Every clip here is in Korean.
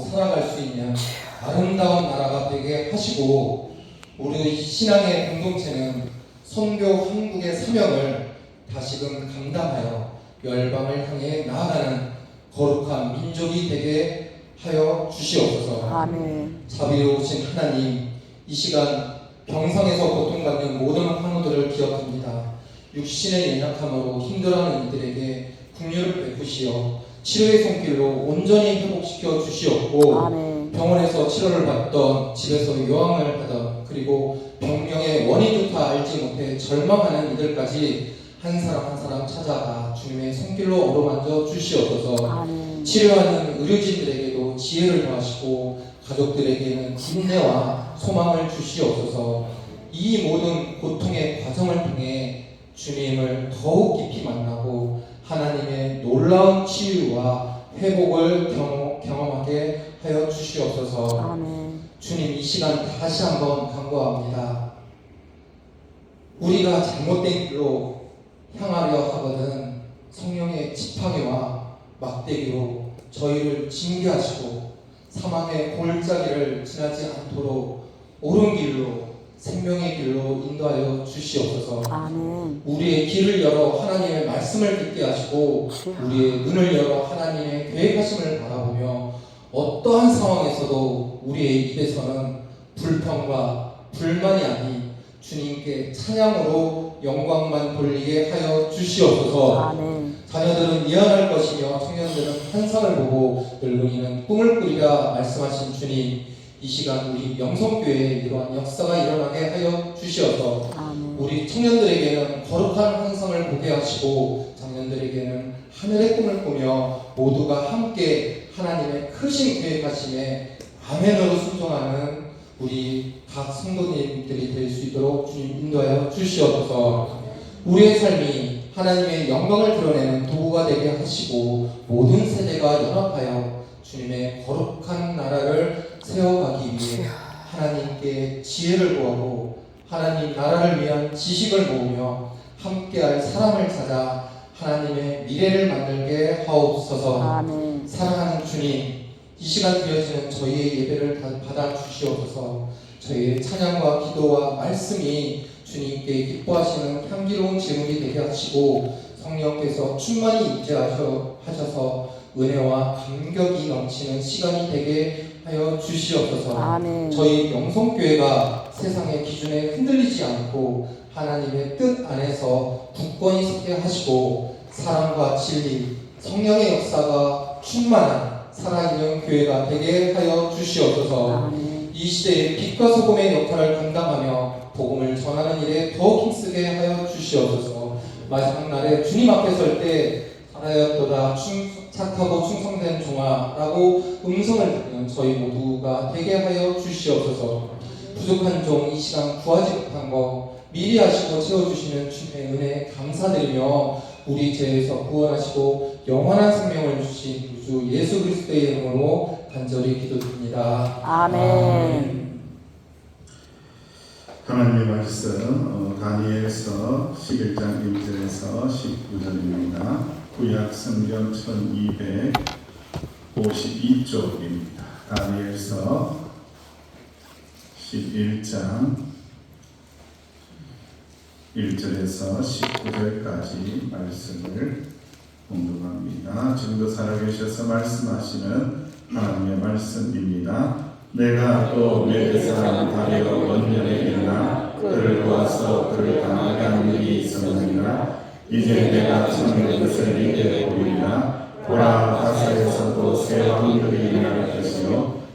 살아갈 수 있는 아름다운 나라가 되게 하시고, 우리 신앙의 공동체는 선교 한국의 사명을 다시금 감당하여 열방을 향해 나아가는 거룩한 민족이 되게 하여 주시옵소서. 아멘. 자비로우신 하나님, 이 시간 병상에서 고통받는 모든 환우들을 기억합니다. 육신의 연약함으로 힘들어하는 이들에게 긍휼을 베푸시어 치료의 손길로 온전히 회복시켜 주시옵고, 아멘. 병원에서 치료를 받던, 집에서 요양을 하던, 그리고 병명의 원인조차 알지 못해 절망하는 이들까지 한 사람 한 사람 찾아가 주님의 손길로 어루만져 주시옵소서. 아멘. 치료하는 의료진들에게도 지혜를 더하시고 가족들에게는 인내와 소망을 주시옵소서. 이 모든 고통의 과정을 통해 주님을 더욱 깊이 만나고 하나님의 놀라운 치유와 회복을 경험하게 하여 주시옵소서. 아멘. 주님, 이 시간 다시 한번 간구합니다. 우리가 잘못된 길로 향하려 하거든 성령의 지팡이와 막대기로 저희를 징계하시고 사망의 골짜기를 지나지 않도록 옳은 길로, 생명의 길로 인도하여 주시옵소서. 아멘. 우리의 길을 열어 하나님의 말씀을 듣게 하시고 우리의 눈을 열어 하나님의 계획하심을 바라보며 어떠한 상황에서도 우리의 입에서는 불평과 불만이 아닌 주님께 찬양으로 영광만 돌리게 하여 주시옵소서. 아멘. 자녀들은 예언할 것이며 청년들은 환상을 보고 늙은이는 꿈을 꾸리라 말씀하신 주님, 이 시간 우리 영성교회에 이러한 역사가 일어나게 하여 주시어서 아멘. 우리 청년들에게는 거룩한 환상을 보게 하시고 장년들에게는 하늘의 꿈을 꾸며 모두가 함께 하나님의 크신 계획하심에 아멘으로 순종하는 우리 각 성도님들이 될 수 있도록 주님 인도하여 주시옵소서. 우리의 삶이 하나님의 영광을 드러내는 도구가 되게 하시고 모든 세대가 연합하여 주님의 거룩한 나라를 세워가기 위해 하나님께 지혜를 구하고 하나님 나라를 위한 지식을 모으며 함께할 사람을 찾아 하나님의 미래를 만들게 하옵소서. 아멘. 사랑하는 주님, 이 시간 드려지는 저희의 예배를 받아 주시옵소서. 저희의 찬양과 기도와 말씀이 주님께 기뻐하시는 향기로운 제물이 되게 하시고 성령께서 충만히 임재하셔서 은혜와 감격이 넘치는 시간이 되게 하여 주시옵소서. 아멘. 저희 영성교회가 세상의 기준에 흔들리지 않고 하나님의 뜻 안에서 굳건히 서게 하시고 사랑과 진리, 성령의 역사가 충만한 살아있는 교회가 되게 하여 주시옵소서. 아멘. 이 시대에 빛과 소금의 역할을 감당하며 복음을 전하는 일에 더욱 힘쓰게 하여 주시옵소서. 마지막 날에 주님 앞에 설 때 살아였도다 착하고 충성된 종아라고 음성을 듣는 저희 모두가 되게 하여 주시옵소서. 부족한 종 이 시간 구하지 못한 거 미리 하시고 채워주시는 주님의 은혜에 감사드리며 우리 죄에서 구원하시고 영원한 생명을 주신 주 예수 그리스도의 이름으로 간절히 기도드립니다. 아멘. 하나님의 말씀 다니엘서 11장 1절에서 19절입니다. 구약 성경 1252쪽입니다. 다니엘서 11장 1절에서 19절까지 말씀을 공독합니다. 지금도 살아계셔서 말씀하시는 하나님의 말씀입니다. 내가 또 메대 사람 다리오 원년에 일어나 그를 도와서 그를 강하게 한 일이 있었느니라. 이제 내가 청한 것을 이제 보이리라. 보라, 가사에서도 새 왕들이 일어날 것이요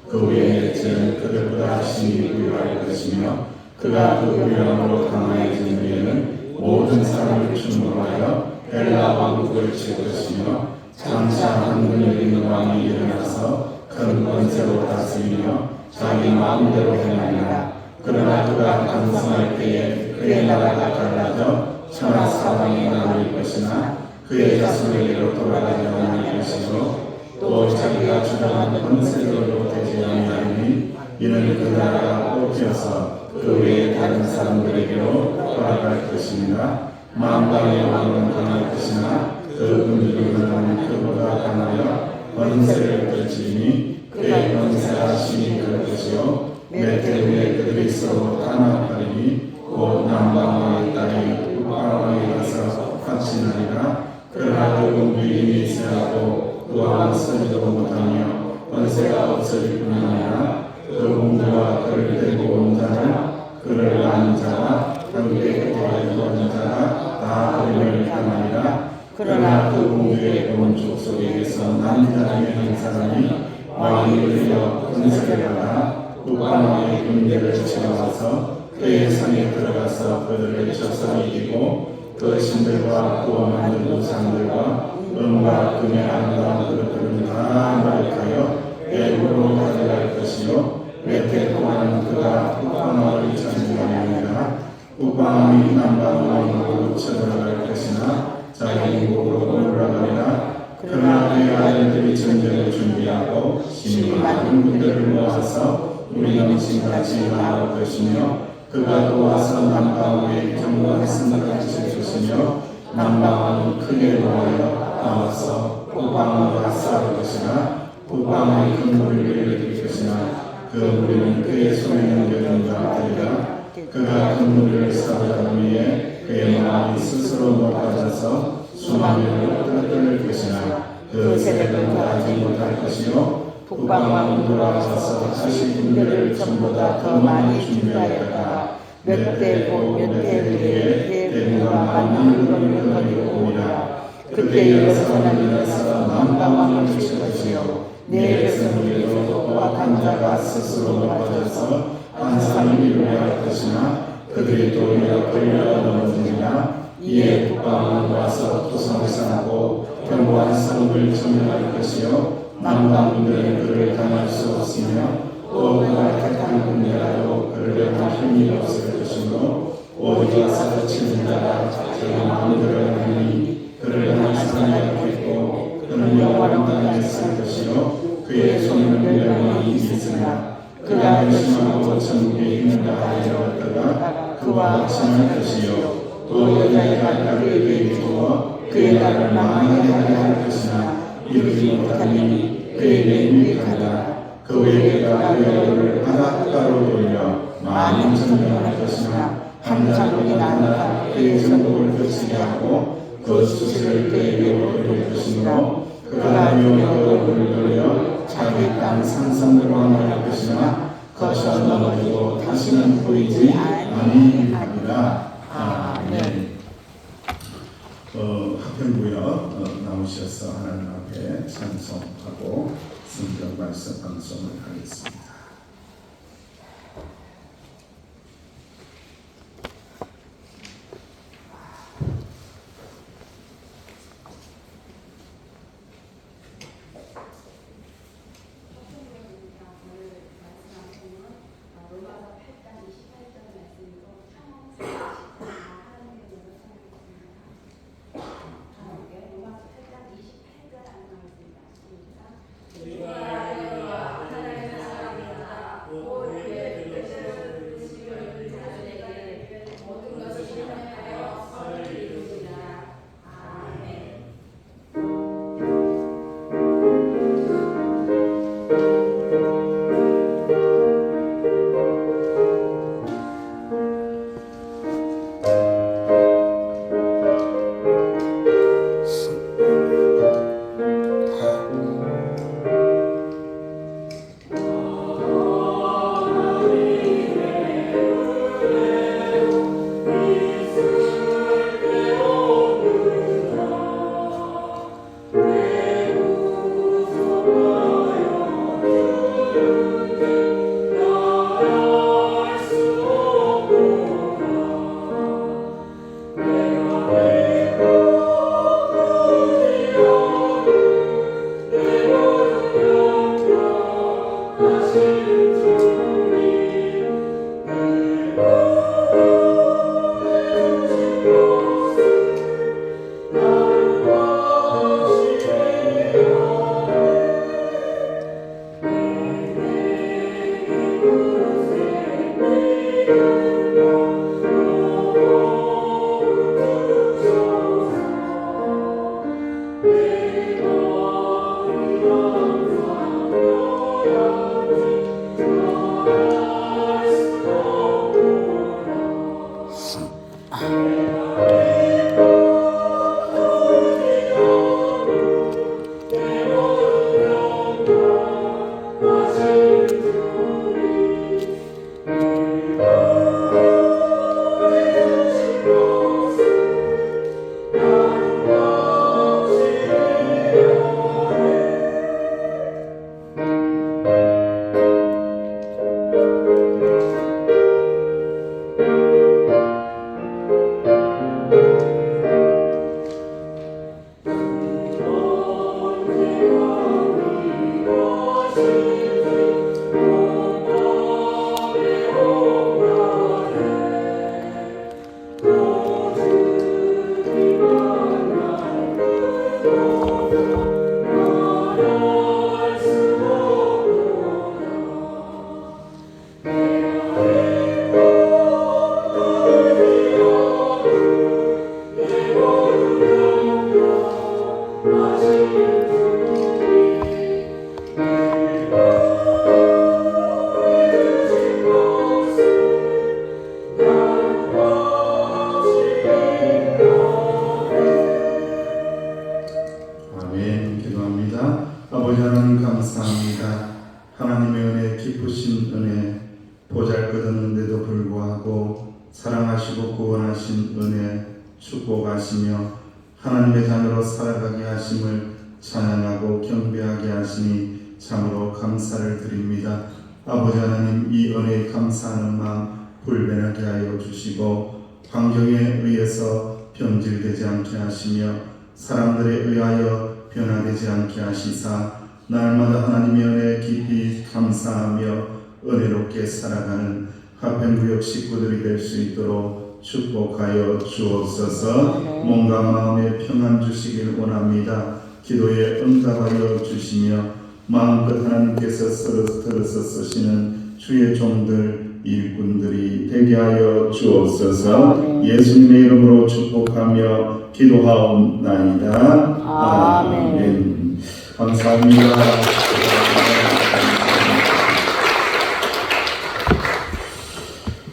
그 위에 맺은 그들보다 심히 부유할 것이며 그가 그 위엄으로 강화해진 후에는 모든 사람을 충분하여 헬라 왕국을 칠 것이며 장차 한 분을 있는 왕이 일어나서 큰 권세로 다스리며 자기 마음대로 행하리라. 그러나 그가 강성할 때에 그의 나라가 갈라져 천하 사방에 나눌 것이나 그의 자손에게로 돌아가지 않을 것이고 또 자기가 주장한 권세로 되지 아니하리니 이는 그 나라가 뽑혀서 그 외에 다른 사람들에게로 돌아갈 것입니다. 만방의 왕은 강할 것이나 그 음주는 그보다 강하여 권세를 펼치니 그의 권세하심이 될 것이요 몇 해 후에 그들이 서로 단합하리니 곧 남방왕의 딸이 북방왕에 가서 같이 나리라. 그러나 그 공주이 세하고 그 왕은 서지도 못하며 권세가 없어질 뿐 아니라 그 공주와 그를 데리고 온 자나 그를 낳은 자나 함께 그들을 도와준 자가 다 그림을 당하리라. 그러나 그 공주의 온 족속에게서 남자에게 한 사람이 왕이 울려 권세를 받아 북방왕의 군대를 채워와서 그의 성에 들어가서 그들을 쳐서 이기고 그 신들과 구워 만든 우상들과 은과 금의 아름다운 그릇들은 다 노력하여 애굽으로 가져갈 것이요 몇 해 동안 그가 북방왕을 찾으려니라. 북방왕이 남방왕으로 쳐들어갈 것이나 자기 목으로 올라가리라. 그러나 그의 아들들이 전쟁을 준비하고 심히 많은 군대를 모아서 우리는 지금같이 나올 것이며 그가 도와서 남방왕의 경고한 승리를 칠 것이며 남방왕은 크게 모여 나와서 북방왕과 싸울 것이나 북방왕이 큰 무리를 일으킬 것이나 그 무리는 그의 손에 넘겨진 자 되리라. 그가 큰 무리를 싸우던 위에 그의 마음이 스스로 높아져서 수많은 뚫을 것이나 그 세력은 가지 못할 것이요 북방왕은 돌아와서 다시 군대를 전보다 더 많이 준비하였다가 몇 대 후에 대군과 맞는 물건을 가지고 오리라. 그때 여호와는 일어서 남방왕을 칠 것이요 내 백성들이 독과 강자가 스스로 높아져서 한 사람을 이루할 것이나 그들이 도리어 끌려가 넘어지니라. 이에 북방왕은 와서 토성을 쌓고 견고한 성을 점령할 것이요 남방군들은 그를 당할 수 없으며 또 그가 택한 군대라도 그를 당할 힘이 없을 것이므로 오직 와서 치는 자가 자기 마음대로 하니 그를 당할 사람이 없겠고 그는 영원한 땅에 살 것이요 그의 손은 멸망이 있으나 그가 열심하고 천국에 있는 자가 되었다가 그와 합심할 것이요 또 여자애가 그에게 주어 그의 나를 망하게 할 것이나 이루지 못하니 그에게 유익하다. 그 외계가 그의 얼굴을 바닷가로 돌려 많은 전쟁을 할 것이나 한 장군이 나아가 그의 전국을 거치게 하고 그 수치를 그에게 돌릴 것이므로 그가 묘하게 얼굴을 돌려 자기 땅 산성으로 항할 것이나 거쳐 넘어지고 다시는 보이지 아니하리라. 아멘. 학생부여 나오셔서 하나님 앞에 찬송하고 성경 말씀 방송을 하겠습니다. 내가 아멘. 기도합니다. 아버지 하나님 감사합니다. 하나님의 은혜, 기쁘신 은혜, 보잘것없는데도 불구하고 사랑하시고 구원하신 은혜 축복하시며 하나님의 자녀로 살아가게 하심을 찬양하고 경배하게 하시니 참으로 감사를 드립니다. 아버지 하나님, 이 은혜에 감사하는 마음 불변하게 하여 주시고 환경에 의해서 변질되지 않게 하시며 사람들에 의하여 변화되지 않게 하시사 날마다 하나님의 은혜에 깊이 감사하며 은혜롭게 살아가는 하평구역 식구들이 될 수 있도록 축복하여 주옵소서. 몸과 마음에 평안 주시길 원합니다. 기도에 응답하여 주시며 마음껏 하나님께서 들어서 쓰시는 주의 종들 일꾼들이 되게 하여 주옵소서. 예수님의 이름으로 축복하며 기도하옵나이다. 아멘. 감사합니다.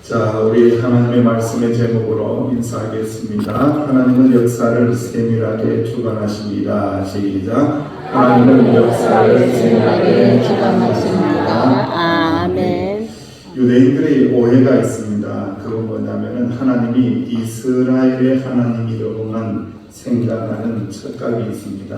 자, 우리 하나님의 말씀의 제목으로 인사하겠습니다. 하나님은 역사를 세밀하게 주관하십니다. 시작. 하나님은 역사를 세밀하게 주관하십니다. 아멘. 유대인들의 오해가 있습니다. 그건 뭐냐면은 하나님이 이스라엘의 하나님이라고만 생각하는 착각이 있습니다.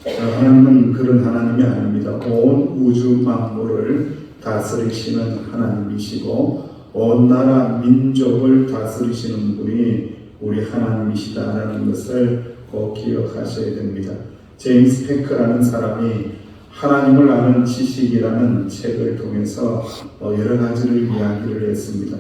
하나님은 그런 하나님이 아닙니다. 온 우주 만물을 다스리시는 하나님이시고 온 나라 민족을 다스리시는 분이 우리 하나님이시다라는 것을 꼭 기억하셔야 됩니다. 제임스 패크라는 사람이 하나님을 아는 지식이라는 책을 통해서 여러 가지를 이야기를 했습니다.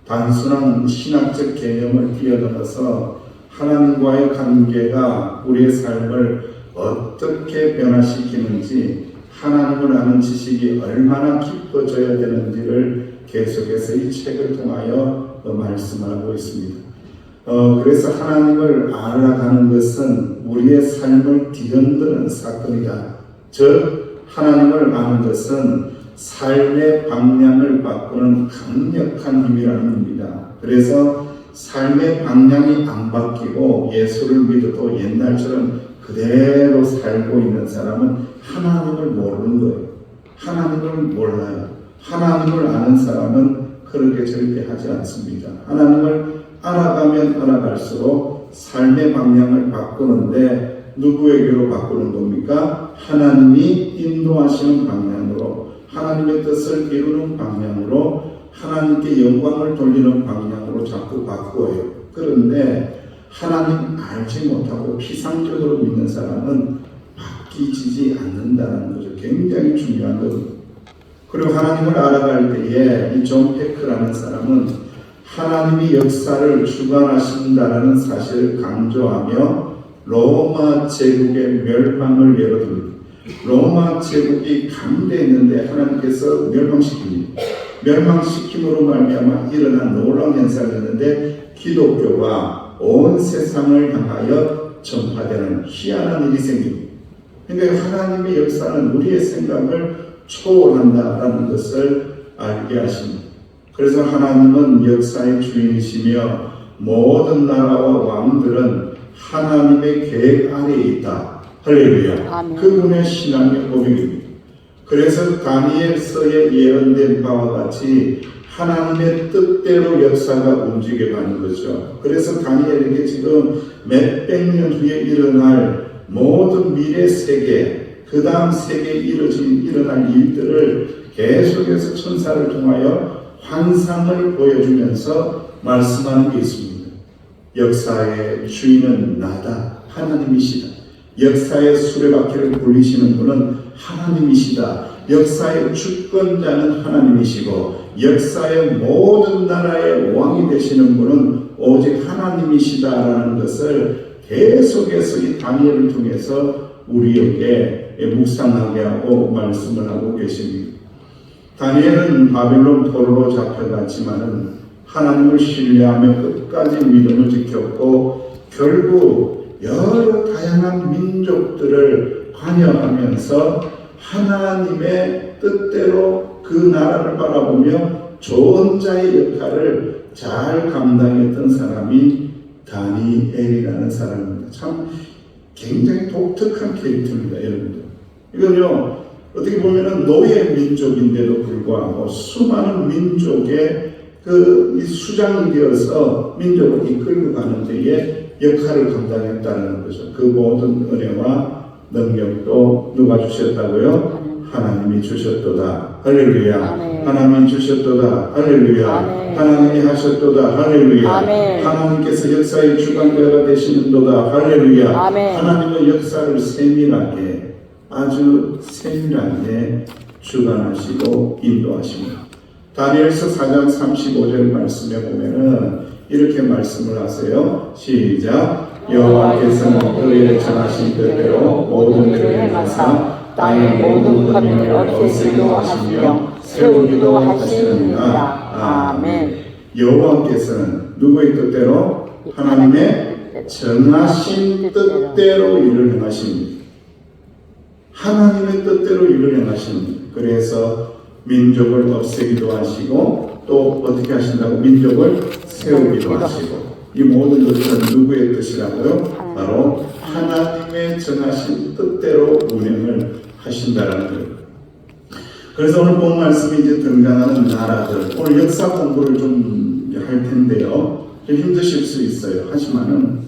단순한 신학적 개념을 뛰어넘어서 하나님과의 관계가 우리의 삶을 어떻게 변화시키는지, 하나님을 아는 지식이 얼마나 깊어져야 되는지를 계속해서 이 책을 통하여 말씀하고 있습니다. 그래서 하나님을 알아가는 것은 우리의 삶을 뒤흔드는 사건이다. 즉 하나님을 아는 것은 삶의 방향을 바꾸는 강력한 힘이라는 겁니다. 그래서 삶의 방향이 안 바뀌고 예수를 믿어도 옛날처럼 그대로 살고 있는 사람은 하나님을 모르는 거예요. 하나님을 몰라요. 하나님을 아는 사람은 그렇게 절대 하지 않습니다. 하나님을 알아가면 알아갈수록 삶의 방향을 바꾸는데 누구에게로 바꾸는 겁니까? 하나님이 인도하시는 방향으로, 하나님의 뜻을 이루는 방향으로, 하나님께 영광을 돌리는 방향으로 자꾸 바꾸어요. 그런데 하나님 알지 못하고 피상적으로 믿는 사람은 바뀌지 않는다는 거죠. 굉장히 중요한 겁니다. 그리고 하나님을 알아갈 때에 이 존 패크라는 사람은 하나님이 역사를 주관하신다는 사실을 강조하며 로마 제국의 멸망을 예로 듭니다. 로마 제국이 강대했는데 하나님께서 멸망시킵니다. 멸망시킴으로 말미암아 일어난 놀라운 현상이었는데 기독교가 온 세상을 향하여 전파되는 희한한 일이 생깁니다. 그러니까 하나님의 역사는 우리의 생각을 초월한다라는 것을 알게 하십니다. 그래서 하나님은 역사의 주인이시며 모든 나라와 왕들은 하나님의 계획 아래에 있다. 할렐루야. 아멘. 그분의 신앙의 고백입니다. 그래서 다니엘서에 예언된 바와 같이 하나님의 뜻대로 역사가 움직여가는 거죠. 그래서 다니엘에게 지금 몇백 년 후에 일어날 모든 미래 세계, 그 다음 세계에 일어날 일들을 계속해서 천사를 통하여 환상을 보여주면서 말씀하는 게 있습니다. 역사의 주인은 나다. 하나님이시다. 역사의 수레바퀴를 굴리시는 분은 하나님이시다. 역사의 주권자는 하나님이시고 역사의 모든 나라의 왕이 되시는 분은 오직 하나님이시다라는 것을 계속해서 이 다니엘을 통해서 우리에게 묵상하게 하고 말씀을 하고 계십니다. 다니엘은 바벨론 포로로 잡혀갔지만은 하나님을 신뢰하며 끝까지 믿음을 지켰고 결국 여러 다양한 민족들을 관여하면서 하나님의 뜻대로 그 나라를 바라보며 조언자의 역할을 잘 감당했던 사람이 다니엘이라는 사람입니다. 참 굉장히 독특한 캐릭터입니다, 여러분들. 이건요, 어떻게 보면은 노예 민족인데도 불구하고 수많은 민족의 이 수장이 되어서 민족을 이끌고 가는 데에 역할을 감당했다는 거죠. 그 모든 은혜와 능력도 누가 주셨다고요? 하나님이 주셨도다. 할렐루야. 아멘. 하나님이 주셨도다. 할렐루야. 아멘. 하나님이 하셨도다. 할렐루야. 아멘. 하나님께서 역사의 주관자가 되시는도다. 할렐루야. 아멘. 하나님은 역사를 세밀하게, 아주 세밀하게 주관하시고 인도하십니다. 다니엘서 4장 35절 말씀에 보면은 이렇게 말씀을 하세요. 시작. 여호와께서는 그의 정하신 뜻대로 모든 일을 행하사 땅의 모든 권위를 없애기도 하시며 세우기도 하시느니라. 아멘. 여호와께서는 누구의 뜻대로? 하나님의 정하신 뜻대로 일을 행하십니다. 하나님의 뜻대로 일을 행하십니다. 그래서 민족을 없애기도 하시고 또 어떻게 하신다고? 민족을 세우기도 하시고 이 모든 것은 누구의 뜻이라고요? 바로 하나님의 정하신 뜻대로 운행을 하신다라는 거예요. 그래서 오늘 본 말씀이 이제 등장하는 나라들, 오늘 역사 공부를 좀 할 텐데요. 좀 힘드실 수 있어요. 하지만은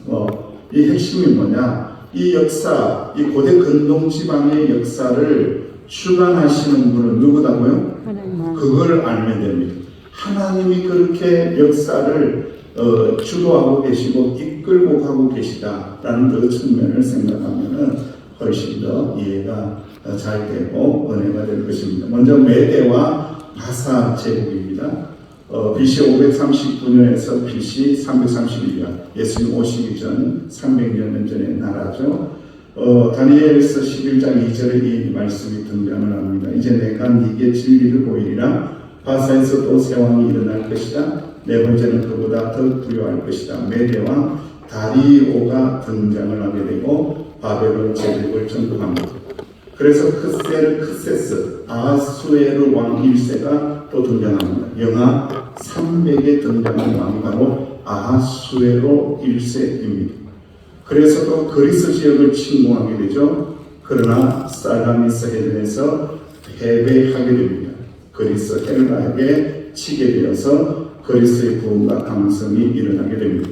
이 핵심이 뭐냐? 이 역사, 이 고대 근동 지방의 역사를 주관하시는 분은 누구다고요? 하나님. 그걸 알면 됩니다. 하나님이 그렇게 역사를 주도하고 계시고 이끌고 가고 계시다라는 그 측면을 생각하면은 훨씬 더 이해가 잘 되고 은혜가 될 것입니다. 먼저 메대와 바사 제국입니다. BC 539년에서 BC 331년, 예수님 오시기 전 300년 전의 나라죠. 다니엘서 11장 2절에 이 말씀이 등장을 합니다. 이제 내가 네게 진리를 보이리라. 바사에서 또 새 왕이 일어날 것이다. 네 번째는 그보다 더 부유할 것이다. 메대왕 다리오가 등장을 하게 되고 바벨론 제국을 정복합니다. 그래서 크세스 아하수에르 왕 1세가 또 등장합니다. 영하 300에 등장한 왕이 바로 아하수에르 1세입니다. 그래서 또 그리스 지역을 침공하게 되죠. 그러나 살라미스 해전에서 패배하게 됩니다. 그리스 헬라에게 치게 되어서 그리스의 부흥과 강성이 일어나게 됩니다.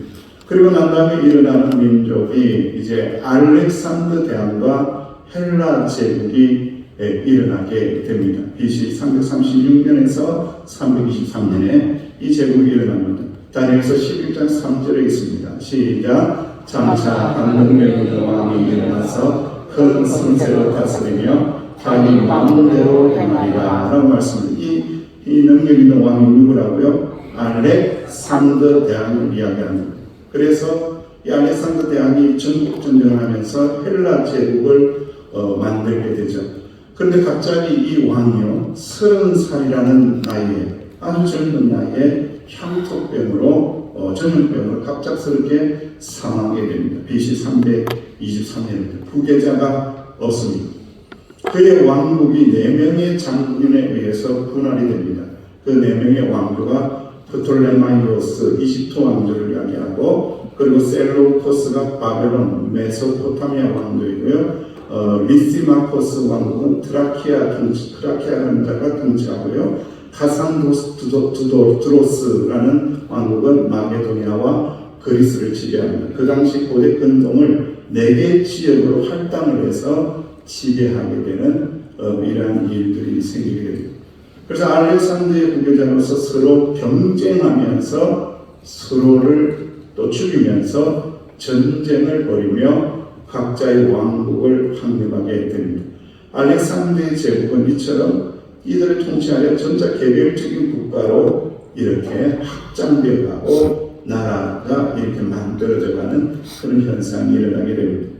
그리고 난 다음에 일어나는 민족이 이제 알렉산더 대왕과 헬라 제국이 일어나게 됩니다. BC 336년에서 323년에 이 제국이 일어납니다. 다니엘서 11장 3절에 있습니다. 시작. 장차 강동력의 왕이 일어나서 큰 승세로 다스리며 자기 마음대로 행하리라 라고 말씀합니다. 이 능력 있는 왕이 누구라고요? 알렉산더 대왕을 이야기합니다. 그래서 이 알렉산더 대왕이 전국 전쟁을 하면서 헬라 제국을 만들게 되죠. 그런데 갑자기 이 왕이요 30살이라는 나이에, 아주 젊은 나이에 향토병으로 전염병으로 갑작스럽게 사망하게 됩니다. BC 323년입니다. 후계자가 없습니다. 그의 왕국이 4명의 장군에 의해서 분할이 됩니다. 그 4명의 왕조가 프톨레마이오스 이집트 왕조를 이야기하고, 그리고 셀루코스가 바벨론 메소포타미아 왕조이고요. 리시마코스 왕국은 트라키아라는 자가 통치하고요. 카산도스드로스라는 왕국은 마게도니아와 그리스를 지배합니다. 그 당시 고대 근동을 4개 지역으로 할당을 해서 지배하게 되는 이러한 일들이 생기게 됩니다. 그래서 알렉산드의 부교자로서 서로 경쟁하면서 서로를 또 죽이면서 전쟁을 벌이며 각자의 왕국을 확립하게 됩니다. 알렉산드의 제국은 이처럼 이들을 통치하려 전자 개별적인 국가로 이렇게 확장되어 가고 나라가 이렇게 만들어져 가는 그런 현상이 일어나게 됩니다.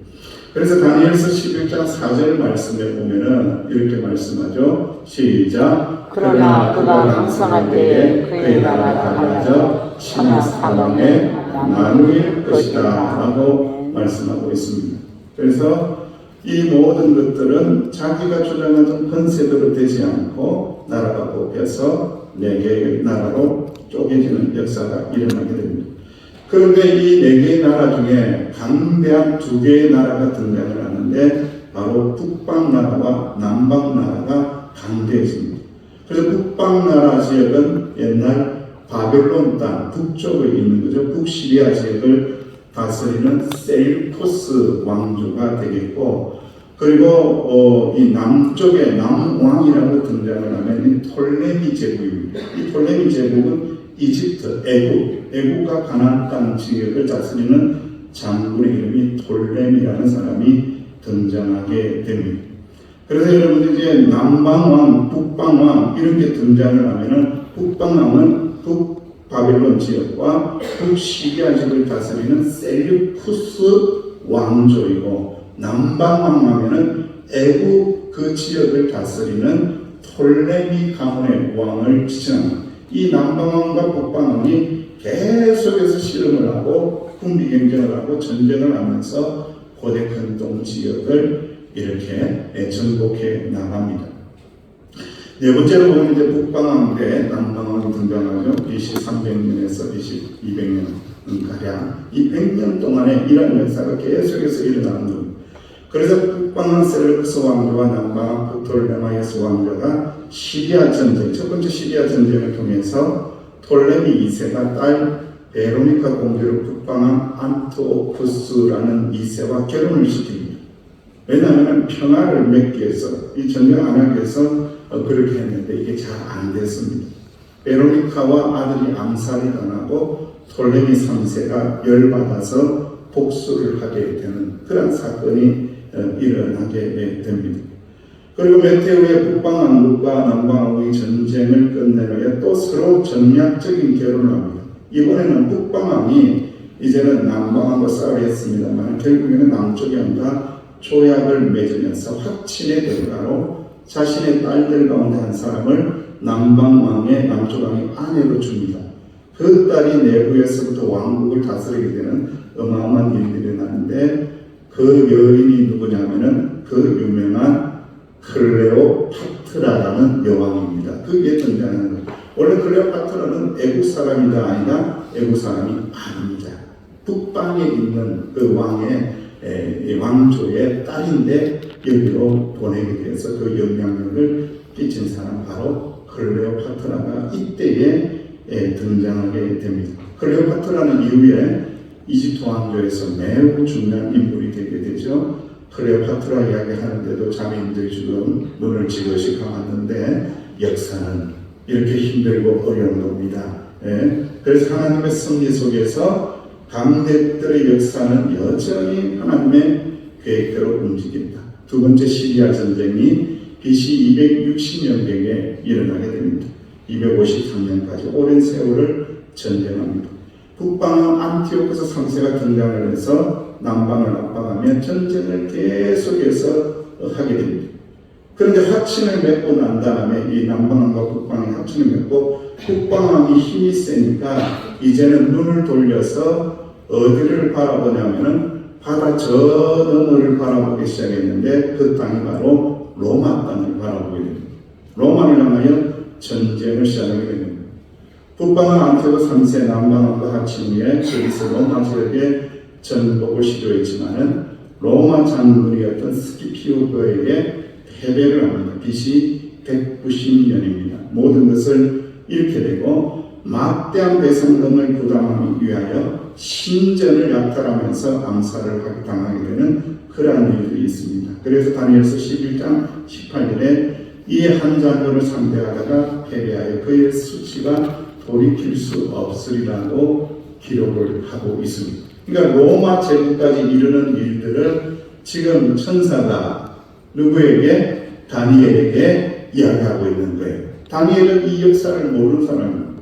그래서 다니엘서 11장 4절 말씀에 보면은 이렇게 말씀하죠. 시작. 그러나 그가 강성할 때에 그의 나라가 갈라져 천하 사방에 나누일 것이다 라고 말씀하고 있습니다. 그래서 이 모든 것들은 자기가 주장하던 컨셉으로 되지 않고 나라가 뽑혀서 4개의 나라로 쪼개지는 역사가 일어나게 됩니다. 그런데 이 4개의 나라 중에 강대한 2개의 나라가 등장을 하는데 바로 북방나라와 남방나라가 강대해집니다. 그래서 북방나라 지역은 옛날 바벨론 땅 북쪽에 있는 거죠. 북시리아 지역을 다스리는 셀루코스 왕조가 되겠고, 그리고 이 남쪽에 남왕이라고 등장을 하면 이 톨레미 제국입니다. 이 톨레미 제국은 이집트, 애국과 가나안 땅 지역을 다스리는 장군의 이름이 톨레미라는 사람이 등장하게 됩니다. 그래서 여러분들 이제 남방왕, 북방왕 이런 게 등장을 하면은 북방왕은 북바벨론 지역과 북시리아 지역을 다스리는 셀루쿠스 왕조이고, 남방왕 하면은 애국 그 지역을 다스리는 톨레미 가문의 왕을 지칭합니다. 이 남방왕과 북방왕이 계속해서 실험을 하고 군비 경쟁을 하고 전쟁을 하면서 고대 근동 지역을 이렇게 정복해 나갑니다. 네 번째로 보면 이제 북방왕 때 남방왕이 등장하죠. BC 300년에서 BC 200년 가량 이 100년 동안에 이런 역사가 계속해서 일어나는 겁니다. 그래서 북방왕 셀루쿠스 왕조와 남방왕 프톨레마이오스 왕조가 시리아 전쟁, 첫 번째 시리아 전쟁을 통해서 톨레미 2세가 딸 베로니카 공주를 북방왕 안티오쿠스라는 2세와 결혼을 시킵니다. 왜냐하면 평화를 맺기 위해서, 이 전쟁 안 하기 위해서 그렇게 했는데 이게 잘 안 됐습니다. 베로니카와 아들이 암살이 당하고 톨레미 3세가 열받아서 복수를 하게 되는 그런 사건이 일어나게 됩니다. 그리고 몇 해 후에 북방왕국과 남방왕국이 전쟁을 끝낸 후에 또 서로 전략적인 결혼을 합니다. 이번에는 북방왕이 이제는 남방왕과 싸우려 했습니다만 결국에는 남쪽왕과 조약을 맺으면서 확친의 대가로 자신의 딸들 가운데 한 사람을 남방왕의 남쪽왕의 아내로 줍니다. 그 딸이 내부에서부터 왕국을 다스리게 되는 어마어마한 일들이 일어나는데, 그 여인이 누구냐면은 그 유명한 클레오파트라라는 여왕입니다. 그게 등장하는 거예요. 원래 클레오파트라는 애국 사람이다 아니다? 애국 사람이 아닙니다. 북방에 있는 그 왕조의 딸인데 여기로 보내게 돼서 그 영향력을 끼친 사람 바로 클레오파트라가 이때에 등장하게 됩니다. 클레오파트라는 이후에 이집트 왕조에서 매우 중요한 인물이 되게 되죠. 클레오파트라 이야기하는데도 자매님들이 지금 눈을 지그시 감았는데 역사는 이렇게 힘들고 어려운 겁니다. 그래서 하나님의 섭리 속에서 강대들의 역사는 여전히 하나님의 계획대로 움직인다. 두 번째 시리아 전쟁이 BC 260년경에 일어나게 됩니다. 253년까지 오랜 세월을 전쟁합니다. 북방은 안티오쿠스 3세가 등장을 해서 남방을 압박하며 전쟁을 계속해서 하게 됩니다. 그런데 합친을 맺고 난 다음에 이 남방왕과 북방이 합친을 맺고 북방왕이 힘이 세니까 이제는 눈을 돌려서 어디를 바라보냐면은 바다 저 너머를 바라보기 시작했는데 그 땅이 바로 로마 땅을 바라보게 됩니다. 로마를 향하여 전쟁을 시작하게 됩니다. 북방은 안티오코 3세, 남방은 하친 후에 그리스 로마 지역에 전복을 시도했지만은 로마 장군이었던 스키피오도에게 패배를 합니다. BC 190년입니다. 모든 것을 잃게 되고 막대한 배상금을 부담하기 위하여 신전을 약탈하면서 암살을 당하게 되는 그러한 일들이 있습니다. 그래서 다니엘서 11장 18절에 이 한 장군을 상대하다가 패배하여 그의 수치가 돌이킬 수 없으리라고 기록을 하고 있습니다. 그러니까 로마 제국까지 이르는 일들을 지금 천사가 누구에게? 다니엘에게 이야기하고 있는 거예요. 다니엘은 이 역사를 모르는 사람입니다.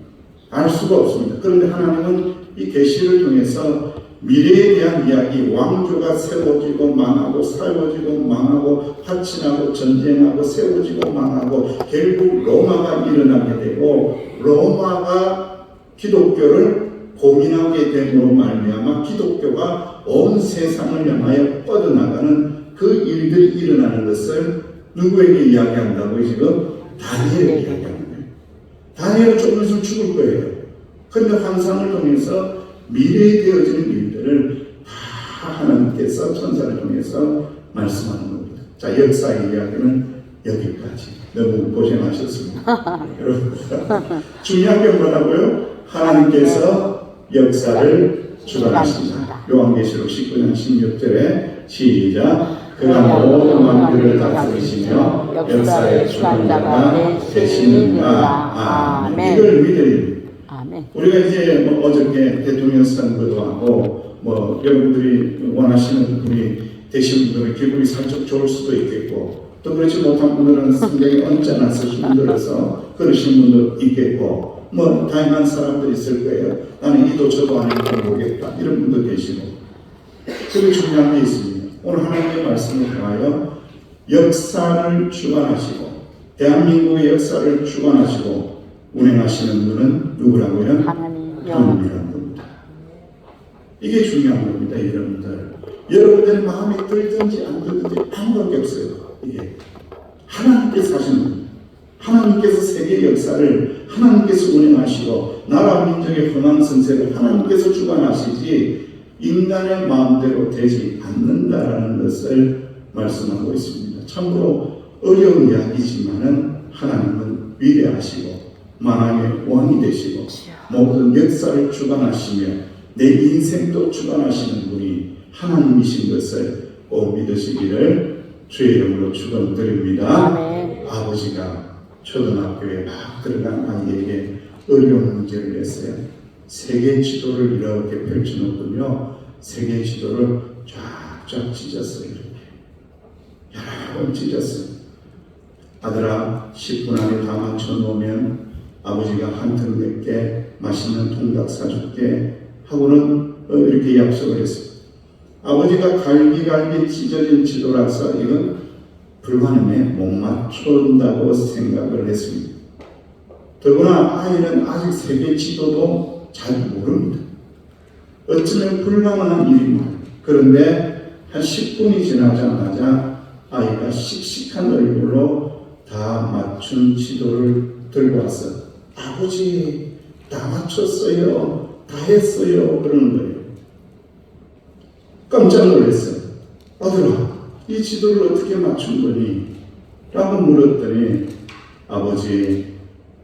알 수가 없습니다. 그런데 하나님은 이 계시를 통해서 미래에 대한 이야기, 왕조가 세워지고 망하고 세워지고 망하고 파친하고 전쟁하고 세워지고 망하고 결국 로마가 일어나게 되고 로마가 기독교를 고민하게 됨으로 말미암아 기독교가 온 세상을 향하여 뻗어나가는 그 일들이 일어나는 것을 누구에게 이야기한다고 지금? 다니엘에게 이야기하는 거예요. 다니엘은 좀 있으면 죽을 거예요. 그런데 환상을 통해서 미래에 되어지는 일들을 다 하나님께서 천사를 통해서 말씀하는 겁니다. 자, 역사의 이야기는 여기까지. 너무 고생하셨습니다. 여러분, 중요한 게 뭐라고요? 하나님께서 역사를 주관하신다. 요한계시록 19장 16절에 시작. 그가 모든 만물을 다스리시며 역사의 주관자가 되시는가. 아멘. 이걸 믿어야 됩니다. 우리가 이제 뭐 어저께 대통령 선거도 하고 뭐 여러분들이 원하시는 우리 되신 분들은 기분이 살짝 좋을 수도 있겠고 또 그렇지 못한 분들은 상당히 언짢아서 힘들어서 그러신 분도 있겠고 뭐 다양한 사람들이 있을 거예요. 나는 이도 저도 아니고 모르겠다 이런 분도 계시고. 그게 중요한 게 있습니다. 오늘 하나님의 말씀을 통하여 역사를 주관하시고 대한민국의 역사를 주관하시고 운행하시는 분은 누구라고요? 하나님이라는 겁니다. 이게 중요한 겁니다. 여러분들. 여러분들의 마음에 들든지 안 들든지 아무 관계 없어요. 이게 하나님께서 하시는 겁니다. 하나님께서 세계 역사를 하나님께서 운행하시고 나라 민족의 흥황 선세를 하나님께서 주관하시지 인간의 마음대로 되지 않는다라는 것을 말씀하고 있습니다. 참으로 어려운 이야기지만은 하나님은 위대하시고 만왕의 왕이 되시고 모든 역사를 주관하시며 내 인생도 주관하시는 분이 하나님이신 것을 꼭 믿으시기를 주의 이름으로 축원드립니다. 아버지가 초등학교에 막 들어간 아이에게 어려운 문제를 냈어요. 세계 지도를 이렇게 펼쳐놓군요. 세계 지도를 쫙쫙 찢었어요. 여러 번 찢었어요. 아들아 10분 안에 다 맞춰놓으면 아버지가 한 턱 낼게 맛있는 통닭 사줄게 하고는 이렇게 약속을 했습니다. 아버지가 갈기갈기 찢어진 지도라서 이건 불가능해 못 맞춘다고 생각을 했습니다. 더구나 아이는 아직 세계 지도도 잘 모릅니다. 어쩌면 불가능한 일입니다. 그런데 한 10분이 지나자마자 아이가 씩씩한 얼굴로 다 맞춘 지도를 들고 왔어요. 아버지 다 맞췄어요. 다 했어요. 그러는 거예요. 깜짝 놀랐어요. 아들아 이 지도를 어떻게 맞춘 거니? 라고 물었더니 아버지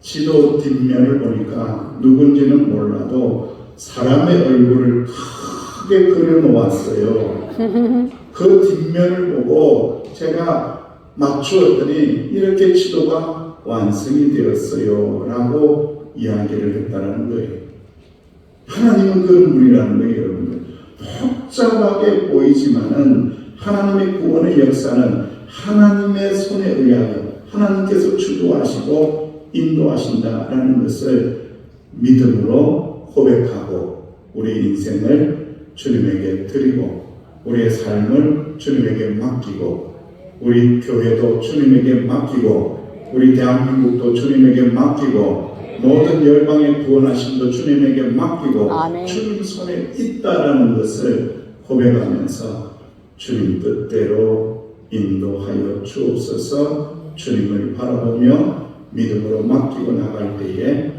지도 뒷면을 보니까 누군지는 몰라도 사람의 얼굴을 크게 그려놓았어요. 그 뒷면을 보고 제가 맞추었더니 이렇게 지도가 완성이 되었어요. 라고 이야기를 했다는 거예요. 하나님은 그런 분이라는 거예요. 여러분들. 복잡하게 보이지만은 하나님의 구원의 역사는 하나님의 손에 의하여 하나님께서 주도하시고 인도하신다라는 것을 믿음으로 고백하고 우리 인생을 주님에게 드리고 우리의 삶을 주님에게 맡기고 우리 교회도 주님에게 맡기고 우리 대한민국도 주님에게 맡기고 모든 열방의 구원하심도 주님에게 맡기고 아멘. 주님 손에 있다라는 것을 고백하면서 주님 뜻대로 인도하여 주옵소서. 주님을 바라보며 믿음으로 맡기고 나갈 때에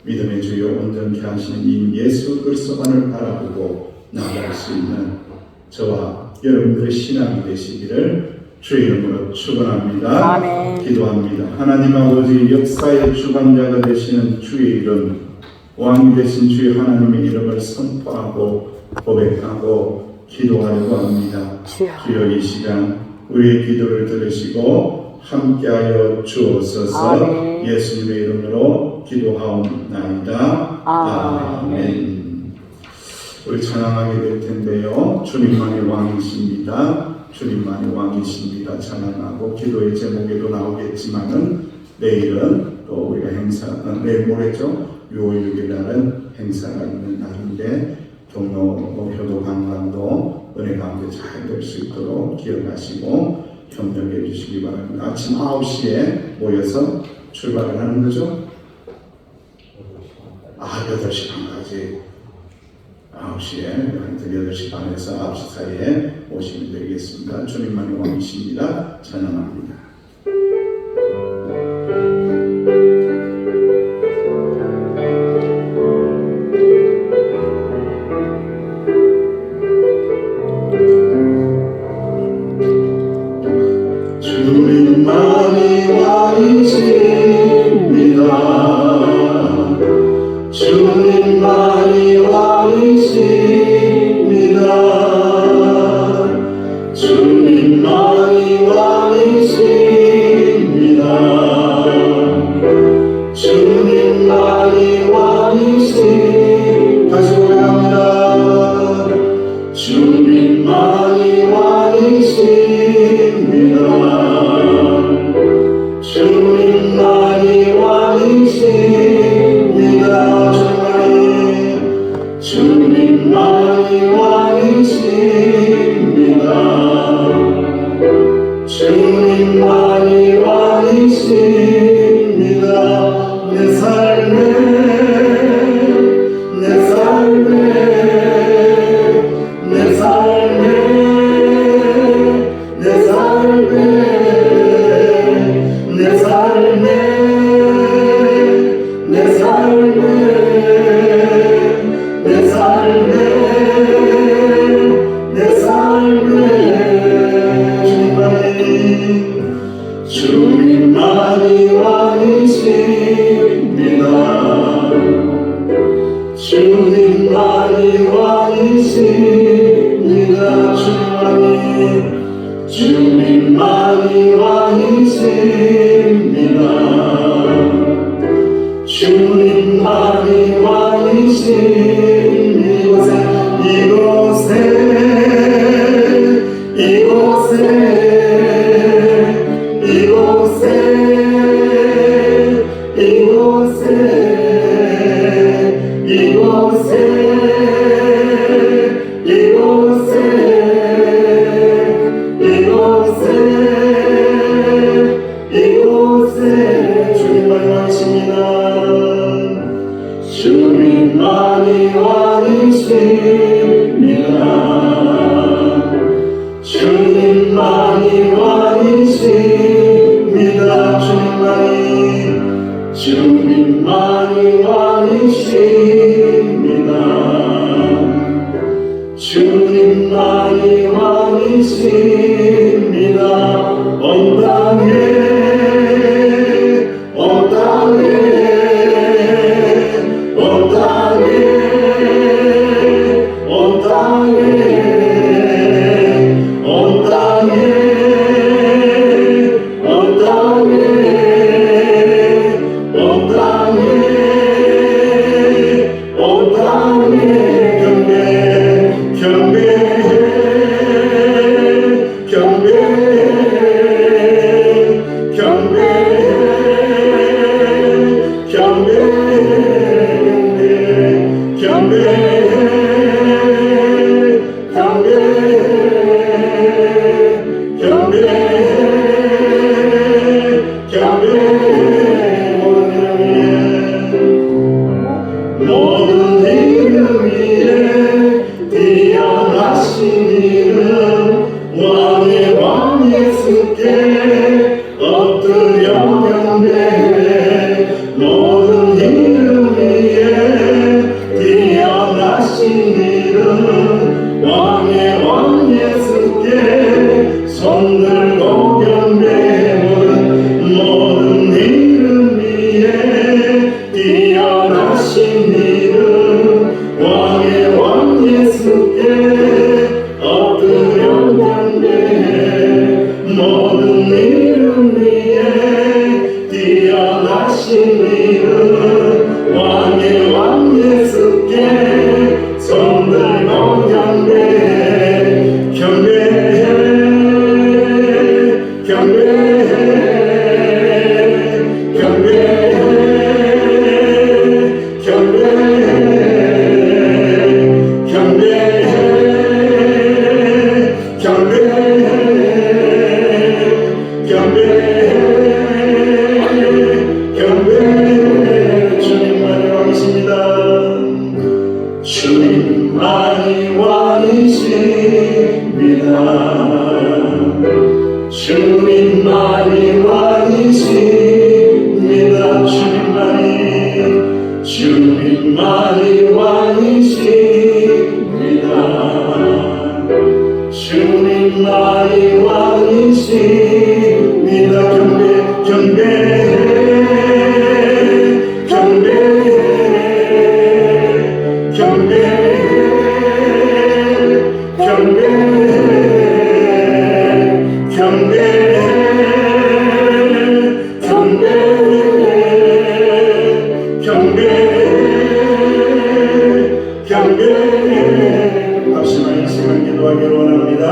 믿음의 주요 온전케 하시는 이 예수 그리스도만을 바라보고 나갈 수 있는 저와 여러분들의 신앙이 되시기를 주의 이름으로 축원합니다. 아멘. 기도합니다. 하나님 아버지 역사의 주관자가 되시는 주의 이름, 왕이 되신 주의 하나님의 이름을 선포하고 고백하고 기도하려고 합니다. 주여 이 시간 우리의 기도를 들으시고 함께하여 주옵소서. 아멘. 예수님의 이름으로 기도하옵나이다. 아멘. 우리 찬양하게 될 텐데요. 주님만이 왕이십니다. 주님만이 왕이십니다. 찬양하고 기도의 제목에도 나오겠지만은 내일은 또 우리가 내일 모레죠. 6월 6일 날은 행사가 있는 날인데 경로 효도 관광도 은혜 가운데 잘 될 수 있도록 기억하시고 협력해 주시기 바랍니다. 아침 9시에 모여서 출발을 하는 거죠. 8시 반까지 9시에 하여튼 8시 반에서 9시 사이에 오시면 되겠습니다. 주님만이 왕이십니다. 찬양합니다. 주님만이 왕이십니다. 주님만이 왕이십니다. 주님만이 왕이십니다. 주님만이 왕이십니다. 다시 고백합니다. 주님만이 왕이십니다. 주님만이 왕이십니다. 주님만이 왕이십니다. 주님만이 왕이십니다. 내 삶에 내 삶에 내 삶에 내 삶에 내 삶에 내 삶에 내 삶에 내 삶에 주님만이 왕이십니다. 주님만이 왕이십니다. 주님만이 왕이십니다. 주님만이 왕이십니다. 이곳에 이곳에 이곳에 이곳에 이곳에 이곳에 이곳에 이곳에 주님만이 왕이십니다. 주님만이 왕이십니다. 주님만이 왕이십니다. 주님만이 왕이십니다. 주님만이 왕이십니다. 온 땅에 온 땅에 온 땅에 온 땅에 온 땅에 온 땅에 온 땅에 온 땅에 경배해 경배해 뛰어나신 이름 왕의 왕 예수께 엎드려 경배해 모든 이름 위에 뛰어나신 이름 왕의 왕 예수께 손들고 경배해 경배해 경배해 경배해 경배해 경배해 경배해 경배해 경배해 주님만이 왕이십니다. 주님만이 왕이십니다. 주님만이 왕이십니다. 주님만이 왕이십니다. 주님만이 왕이십니다. 경배해 경배해 경배해 경배해 경배해 경배해 경배해 경배해 합심한 이 시간 기도하기를 원합니다.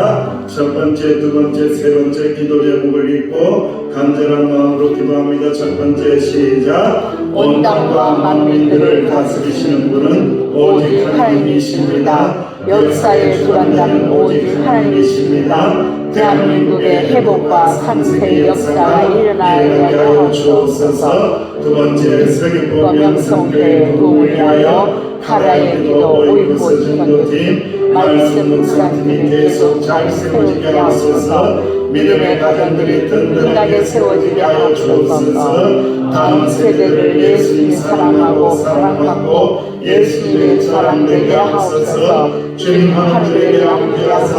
첫 번째, 두 번째, 세 번째 기도 제목을 읽고 간절한 마음으로 기도합니다. 첫 번째 시작. 온 땅과 만민들을 다스리시는 분은 오직 하나님이십니다. 역사의 주관자는 오직 하나님이십니다. 대한민국의 회복과 상생의 역사가 일어나게 하여 주옵소서. 두 번째, 세계보 명성교회 도움을 위하여 가라의 기도 오이고 전도팀 말씀 묵상팀이 계속 잘 세워지게 하옵소서. 믿음의 가정들이 든든하게 세워지게 하여 주옵소서. 다음 세대를 예수님이 사랑하고 사랑받고 예수님의 사랑되게 하옵소서. 주님 하늘에게 함께하사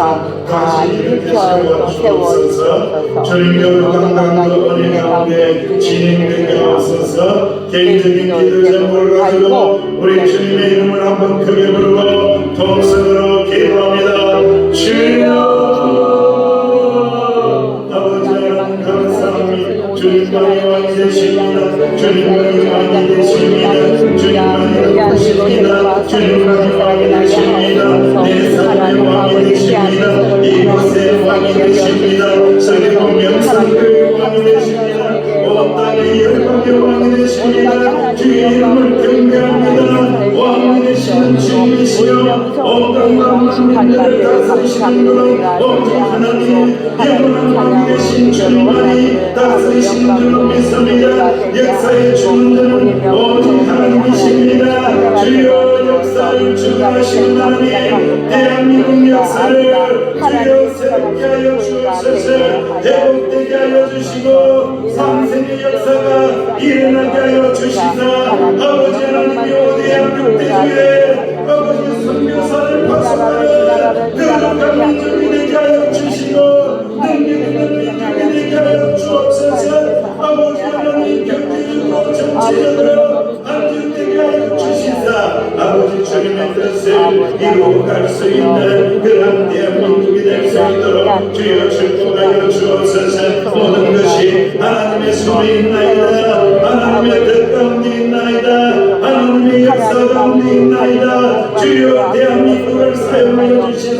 다시 일으켜 세워주옵소서. 주님 영광과 은혜 가운데 진행되게 하옵소서. 개인적인 기도 제목을 가지고 우리 주님의 이름을 한번 크게 부르고 통성으로 기도합니다. 주여 아버지 하나님 감사합니다. 주님만이 왕이 되십니다. 주님만이 왕이 되십니다. 주님만이 왕이십니다. 주님만이 왕이 되십니다. 내 삶의 왕이 되십니다. 이곳의 왕이 되십니다. 세계보 명성교회 왕이 되십니다. 온 땅의 영광의 왕이 되십니다. 주의 이름을 경배합니다. 왕이 되시는 주님이시여 온 땅과 만민들을 다스리시는 분은 오직 하나님 영원한 왕이 되신 주님만이 다스리시는 줄로 믿습니다. 역사의 주권자는 오직 하나님이십니다. 주여 역사를 주관하시는 하나님 대한민국 역사를 주여 새롭게 하여 주옵소서. 회복되게 하여 주시고 상생의 역사가 일어나게 하여 주시사 아버지 하나님이 오대한 대주에 아버지 선교사를 파송하여 거룩한 민족이 되게 하여 주시고 능력 있는 민족이 되게 하여 주옵소서. 아버지 하나님 경제적으로 정치적으로 안정되게 하여 주시사 아버지 주님의 뜻을 이루어갈 수 있는 그런 대한민국이 될 수 있도록 주여 축복하여 주옵소서. 모든 것이 하나님의 손에 있나이다. 하나님의 뜻 가운데 있나이다. 하나님의 역사 가운데 있나이다. 주여 대한민국을 사용하여 주시사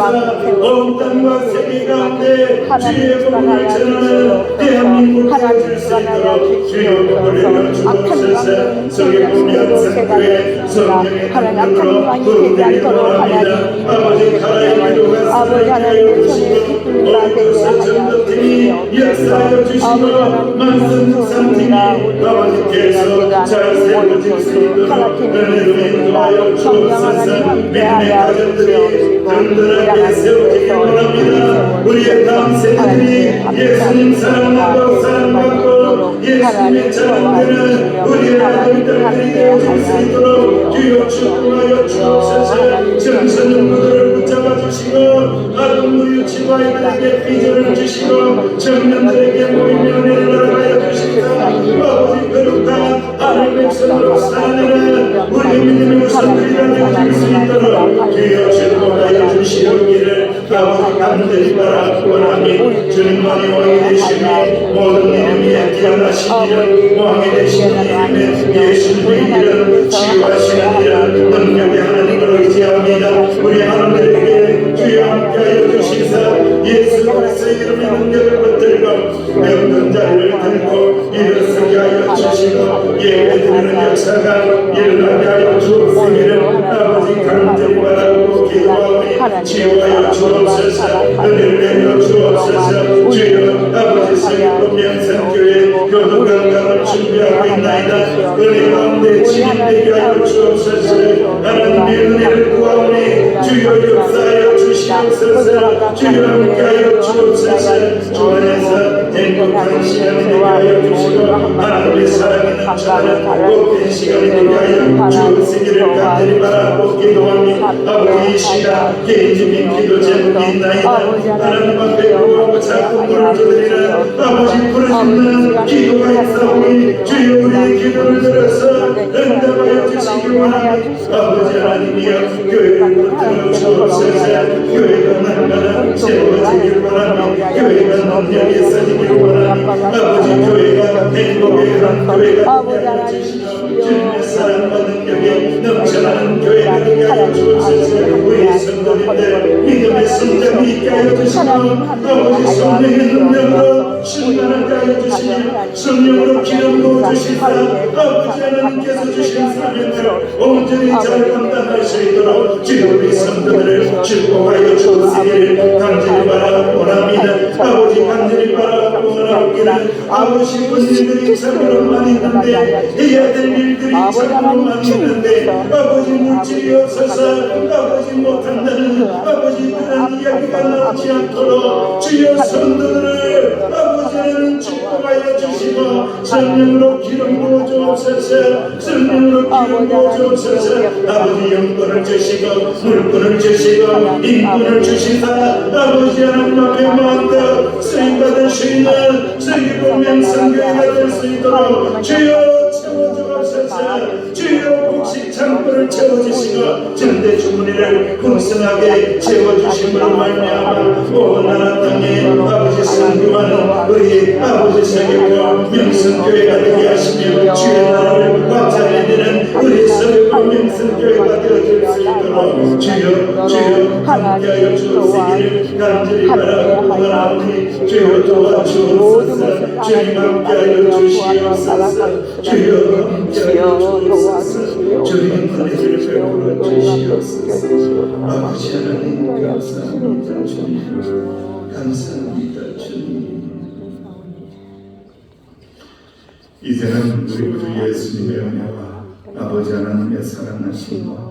온 땅과 세계 가운데 주의 복음을 전하는 대한민국을 줄 수 있도록 주여 복을 내려 주옵소서. 성경 명성교회 성경의 능력으로 부르기를 원합니다. 아버지 가라의 기도가 살아있게 하여 주시고 오이코스 전도팀이 역사하여 주시고 말씀 묵상팀이 아버지께서 잘 세워질 수 있도록 은혜로 인도하여 주옵소서. 믿음의 가정들이 든든하게 세워지길 원합니다. 우리의 다음 세대들이 예수님 사랑하고 사랑받고 예수님의 자녀들은 우리의 아들들이 되어질 수 있도록 주여 축복하여 주옵소서. 정신능구들을 붙잡아 주시고 아동 유치부 아이들에게 비전을 주시고 청년들에게 모임을 내려가여 주시사 아버지 거룩한 하나님의 백성으로 살아내는 우리 믿음의 선들이가 될 수 있도록 주여 축복하여 주시옵기를 아버지 간절히 바라옵나니 주님만이 왕이 되시며 모든 이름 위에 뛰어나신 이름 왕이 되시는 이름에 예수님의 이름 치유하시는 이름 능력의 하나님을 의지합니다. 우리 하나님에게 주여 함께하여 주시사 예수 그리스도의 이름의 능력을 붙들고 병든 자를 들고 일어서게 하여 주시고 예배드리는 역사가 일어나게 하여 주옵시기를 아버지 간절히 바라고 기도하오니 치유하여 주옵소서 은혜를 내려 주옵소서 주여 아버지 서귀포 명성교회 교도관광을 준비하고 있나이다. 은혜 가운데 진행되게 하여 주옵소서 하나님의 은혜를 구하오니 주여 역사하여 주시옵소서 주여 함께하여 주옵소서 주 안에서 행복한 시간이 되게 하여 주시고 하나님의 사랑이 넘쳐나는 복된 시간이 되게 하여 주옵시기를 간절히 바라고 기도합니다. 아버지 이 시간 개인적인 기도 제목이 있나이다. 하나님 앞에 구하고 자꾸 물을 드리는 아버지 부르짖는 기도가 있사오니 주여 우리의 기도를 들어서 응답하여 주시기 원합니다. 아버지 하나님이여 교회를 붙들어 주옵소서 교회가 날마다 세워지길 원합니다. 교회가 능력이 있어지길 원합니다. 아버지 교회가 행복의 한 교회가 되게 하여 주시고 주님의 사랑과 능력이 넘쳐나는 교회가 되게 하여 주옵소서 우리 성도님들 믿음의 성장이 있게 하여 주시고 아버지 성령의 능력으로 충만하게 하여 주시며 성령으로 기름 부어주시사 아버지 하나님께서 주신 사명을 온전히 잘 감당할 수 있도록 주여 우리 성도들을 축복하여 주시기를 간절히 바라고 원합니다. 아버지 간절히 바라고 원합니다. 아버지 분들이 참으로만 있는데 해야 될 일들이 참으로만 있는데 아버지 물질이 없어서 아버지 못한다는 아버지 그런 이야기가 나오지 않도록 주여 성도들을 아버지는 축복하여 주시고 성령으로 기름 부어 주옵소서 성령으로 기름 부어 주옵소서 아버지 영권을 주시고 물권을 주시고 인권을 주시사 아버지 하나님 앞에 마음껏 쓰임받을 수 있는 서귀포 명성교회가 될 수 있도록 주여 채워주옵소서 주여 복식 창고를 채워주시고 전대 주머니를 풍성하게 채워주심으로 말미암아 온 나라 땅에 아버지 선교하는 우리 아버지 서귀포 명성교회가 되게 하시며 주의 나라를 완전해내는 우리 서귀포 명성교회가 되어줄 수 있도록 주여 함께하여 주옵시기를 간절히 바라고 원하오니 주여 도와주옵소서 주님 함께하여 주시옵소서 주여 함께하여 주옵소서 주님 은혜를 베풀어 주시옵소서 아버지 하나님 감사합니다 주님 감사합니다 주님 이제는 우리 구주 예수님의 은혜와 아버지 하나님의 사랑하심과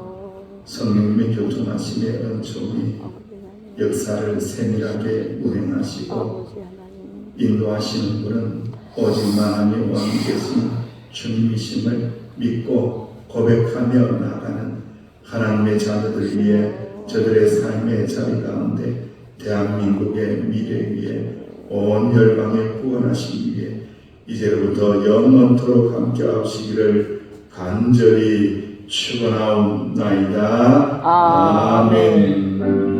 성령님의 교통하심의 은총이 역사를 세밀하게 운행하시고 인도하시는 분은 오직 만왕의 왕 되신 주님이심을 믿고 고백하며 나가는 하나님의 자녀들 위해 저들의 삶의 자리 가운데 대한민국의 미래 위에 온 열방을 구원하시기 위해 이제부터 영원토록 함께 하시기를 간절히 축원하옵나이다. 아멘.